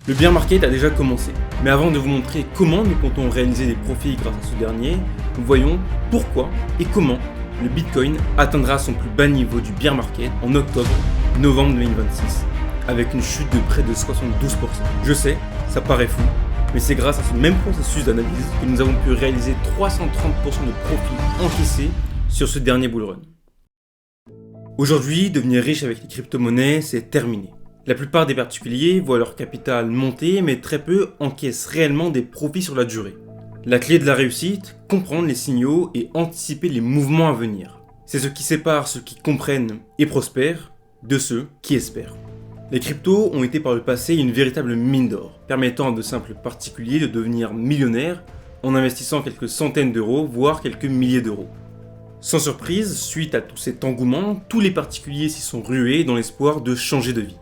Le bear market a déjà commencé, mais avant de vous montrer comment nous comptons réaliser des profits grâce à ce dernier, nous voyons pourquoi et comment le Bitcoin atteindra son plus bas niveau du bear market en octobre-novembre 2026, avec une chute de près de 72%. Je sais, ça paraît fou, mais c'est grâce à ce même processus d'analyse que nous avons pu réaliser 330% de profits encaissés sur ce dernier bull run. Aujourd'hui, devenir riche avec les crypto-monnaies, c'est terminé. La plupart des particuliers voient leur capital monter, mais très peu encaissent réellement des profits sur la durée. La clé de la réussite, comprendre les signaux et anticiper les mouvements à venir. C'est ce qui sépare ceux qui comprennent et prospèrent de ceux qui espèrent. Les cryptos ont été par le passé une véritable mine d'or, permettant à de simples particuliers de devenir millionnaires en investissant quelques centaines d'euros, voire quelques milliers d'euros. Sans surprise, suite à tout cet engouement, tous les particuliers s'y sont rués dans l'espoir de changer de vie.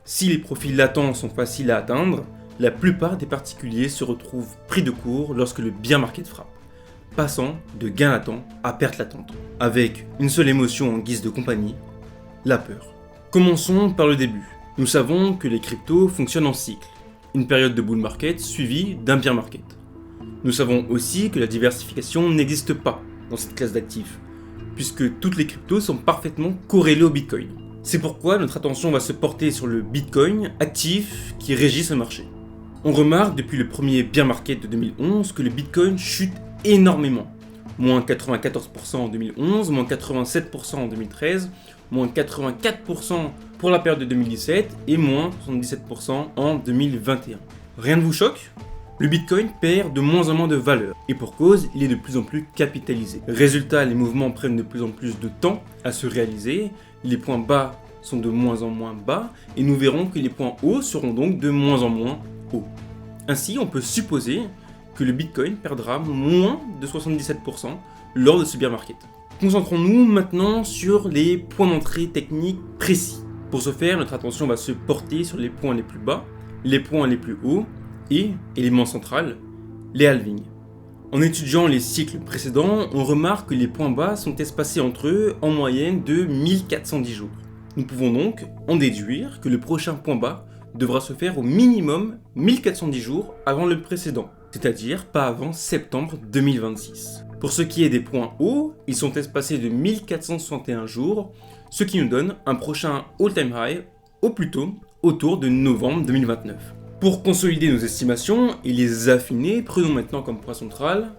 Si les profits latents sont faciles à atteindre, la plupart des particuliers se retrouvent pris de court lorsque le bear market frappe, passant de gain latent à perte latente, avec une seule émotion en guise de compagnie, la peur. Commençons par le début. Nous savons que les cryptos fonctionnent en cycle, une période de bull market suivie d'un bear market. Nous savons aussi que la diversification n'existe pas dans cette classe d'actifs, puisque toutes les cryptos sont parfaitement corrélées au Bitcoin. C'est pourquoi notre attention va se porter sur le Bitcoin, actif qui régit ce marché. On remarque depuis le premier bear market de 2011 que le Bitcoin chute énormément. Moins 94% en 2011, moins 87% en 2013, moins 84% pour la période de 2017 et moins 77% en 2021. Rien ne vous choque ? Le Bitcoin perd de moins en moins de valeur, et pour cause, il est de plus en plus capitalisé. Résultat, les mouvements prennent de plus en plus de temps à se réaliser, les points bas sont de moins en moins bas, et nous verrons que les points hauts seront donc de moins en moins hauts. Ainsi, on peut supposer que le Bitcoin perdra moins de 77% lors de ce bear market. Concentrons-nous maintenant sur les points d'entrée techniques précis. Pour ce faire, notre attention va se porter sur les points les plus bas, les points les plus hauts, et, élément central, les halvings. En étudiant les cycles précédents, on remarque que les points bas sont espacés entre eux en moyenne de 1410 jours. Nous pouvons donc en déduire que le prochain point bas devra se faire au minimum 1410 jours avant le précédent, c'est-à-dire pas avant septembre 2026. Pour ce qui est des points hauts, ils sont espacés de 1461 jours, ce qui nous donne un prochain all-time high au plus tôt autour de novembre 2029. Pour consolider nos estimations et les affiner, prenons maintenant comme point central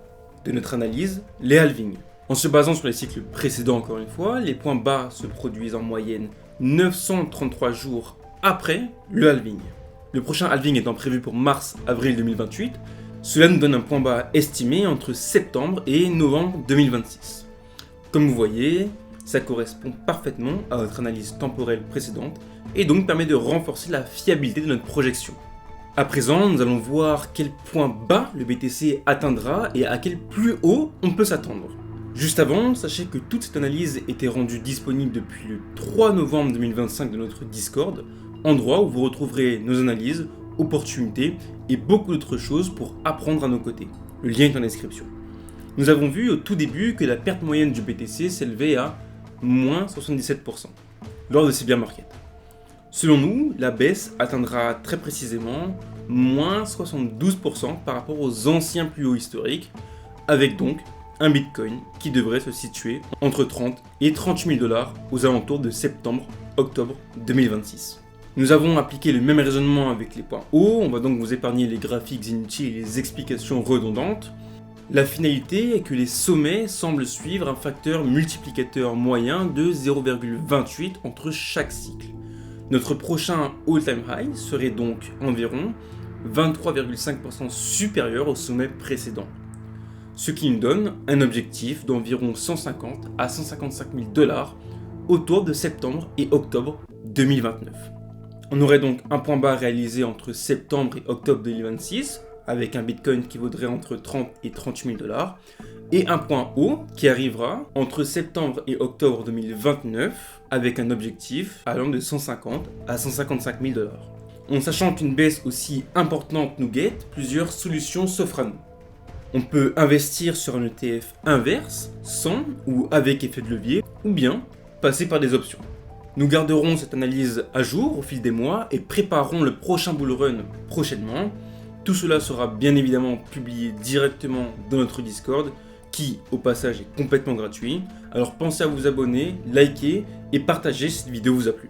de notre analyse les halvings. En se basant sur les cycles précédents encore une fois, les points bas se produisent en moyenne 933 jours après le halving. Le prochain halving étant prévu pour mars-avril 2028, cela nous donne un point bas estimé entre septembre et novembre 2026. Comme vous voyez, ça correspond parfaitement à notre analyse temporelle précédente et donc permet de renforcer la fiabilité de notre projection. À présent, nous allons voir quel point bas le BTC atteindra et à quel plus haut on peut s'attendre. Juste avant, sachez que toute cette analyse était rendue disponible depuis le 3 novembre 2025 de notre Discord, endroit où vous retrouverez nos analyses, opportunités et beaucoup d'autres choses pour apprendre à nos côtés. Le lien est en description. Nous avons vu au tout début que la perte moyenne du BTC s'élevait à moins 77% lors de ces bear markets. Selon nous, la baisse atteindra très précisément moins 72% par rapport aux anciens plus hauts historiques, avec donc un Bitcoin qui devrait se situer entre 30 et 38 000 $ aux alentours de septembre-octobre 2026. Nous avons appliqué le même raisonnement avec les points hauts, on va donc vous épargner les graphiques inutiles et les explications redondantes. La finalité est que les sommets semblent suivre un facteur multiplicateur moyen de 0,28 entre chaque cycle. Notre prochain all-time high serait donc environ 23,5% supérieur au sommet précédent, ce qui nous donne un objectif d'environ 150 à 155 000 $ autour de septembre et octobre 2029. On aurait donc un point bas réalisé entre septembre et octobre 2026, avec un Bitcoin qui vaudrait entre 30 et 38 000 $, et un point haut qui arrivera entre septembre et octobre 2029 avec un objectif allant de 150 à 155 000 $. En sachant qu'une baisse aussi importante nous guette, plusieurs solutions s'offrent à nous. On peut investir sur un ETF inverse, sans ou avec effet de levier, ou bien passer par des options. Nous garderons cette analyse à jour au fil des mois et préparerons le prochain bull run prochainement. Tout cela sera bien évidemment publié directement dans notre Discord, qui au passage est complètement gratuit. Alors pensez à vous abonner, liker et partager si cette vidéo vous a plu.